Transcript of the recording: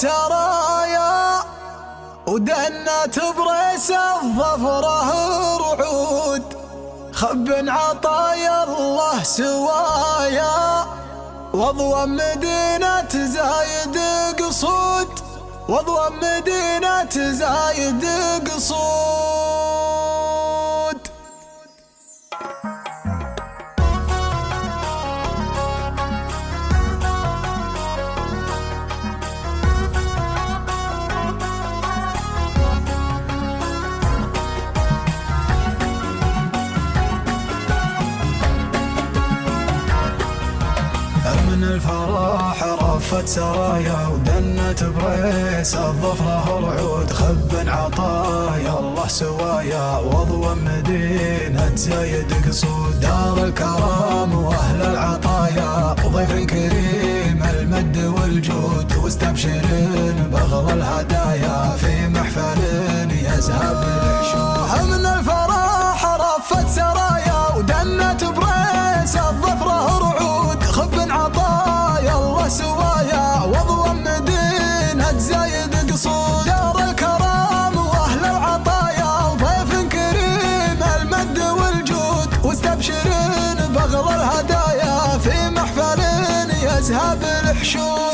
سرايا ودنت بريس الظفره رعود، خب عطايا الله سوايا واضوى مدينة زايد قصود، واضوى مدينة زايد قصود. من الفرح رفت سرايا ودنت بريس الظفره رعود، خب عطايا الله سوايا واضوى مدينة زايد قصود. دار الكرم واهل العطايا ضيف كريم المد والجود، واستبشرين باغلى الهدايا في محفل يذهب الحشود. من الفرح رفت سرايا ودنت بريس الظفره رعود، خب عطايا الله سوايا واضوى مدينة زايد قصود. دار الكرم واهل العطايا ضيف كريم المد والجود، واستبشرين باغلى الهدايا في محفل يذهب الحشود.